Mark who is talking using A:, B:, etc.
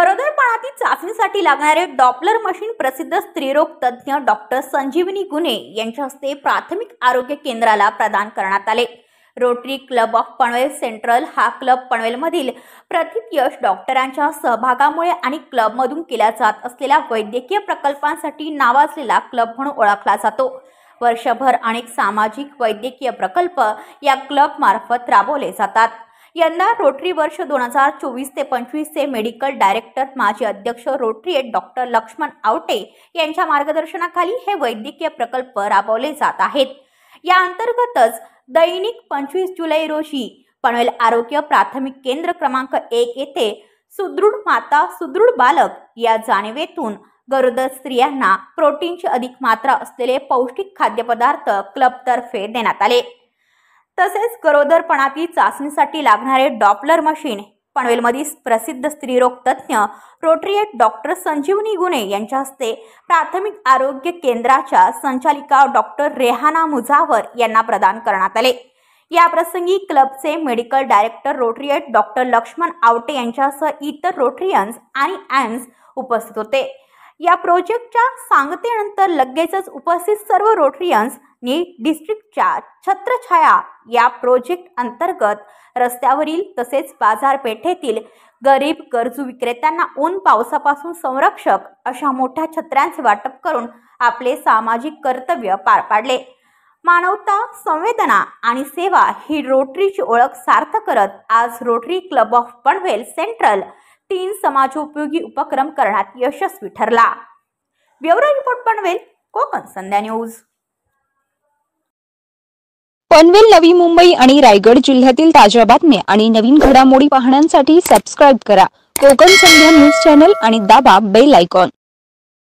A: गरोदरपणातील चाचणीसाठी लागणारे Doppler machine प्रसिद्ध स्त्रीरोग तज्ज्ञ डॉक्टर संजीवनी गुने यांच्या हस्ते प्राथमिक आरोग्य केंद्राला प्रदान करण्यात आले। Rotary club of Panvel central हा क्लब पनवेलमधील प्रतियश डॉक्टरांच्या सहभागामुळे आणि क्लबमधून केल्या जात असलेल्या वैद्यकीय प्रकल्पांसाठी नावाजलेला क्लब म्हणून ओळखला जातो। वर्षभर अनेक सामाजिक वैद्यकीय प्रकल्प या क्लब मार्फत राबवले जातात। यंदा रोटरी वर्ष 2024 ते 25 चे मेडिकल डायरेक्टर माजी अध्यक्ष रोटरी डॉक्टर लक्ष्मण आवटे यांच्या मार्गदर्शनाखाली हे वैद्यकीय प्रकल्प राबवले जात आहेत। या अंतर्गतच दैनिक 25 जुलै रोजी पनवेल आरोग्य प्राथमिक केंद्र क्रमांक 1 येथे सुदृढ माता सुदृढ बालक या जाणीवेतून गरोदर स्त्रियांना प्रोटीनची अधिक मात्रा असलेले पौष्टिक खाद्यपदार्थ क्लबतर्फे देण्यात आले। तसेच गरोदरपणातील चाचणीसाठी लागणारे डॉपलर मशीन पनवेलमधील प्रसिद्ध स्त्रीरोग तज्ज्ञ रोटरी डॉक्टर संजीवनी गुने यांच्या हस्ते प्राथमिक आरोग्य केंद्राच्या संचालिका डॉक्टर रेहाना मुजावर यांना प्रदान करण्यात आले। या प्रसंगी क्लबचे medical director Rotary doctor Laxman Awate यांच्यासह इतर रोटरियन्स आणि ॲन्स उपस्थित होते। या प्रोजेक्टच्या सांगतेनंतर लगेचच उपस्थित सर्व रोटरियन्सनी डिस्ट्रिक्टच्या छत्रछाया या प्रोजेक्ट अंतर्गत रस्त्यावरील तसेच बाजारपेठेतील गरीब गरजू विक्रेत्यांना ऊन पावसापासून संरक्षक अशा मोठ्या छत्र्यांचे वाटप करून आपले सामाजिक कर्तव्य पार पाडले। मानवता, संवेदना आणि सेवा ही रोटरीची ओळख सार्थ करत आज rotary club of Panvel central 3 समाजोपयोगी उपक्रम करण्यात यशस्वी ठरला। ब्युरो रिपोर्ट पनवेल कोकण संध्या न्यूज।
B: पनवेल, नवी मुंबई आणि रायगड जिल्ह्यातील ताज्या बातम्या आणि नवीन घडामोडी पाहण्यासाठी सबस्क्राइब करा कोकण संध्या न्यूज चॅनल आणि दाबा बेल आयकॉन।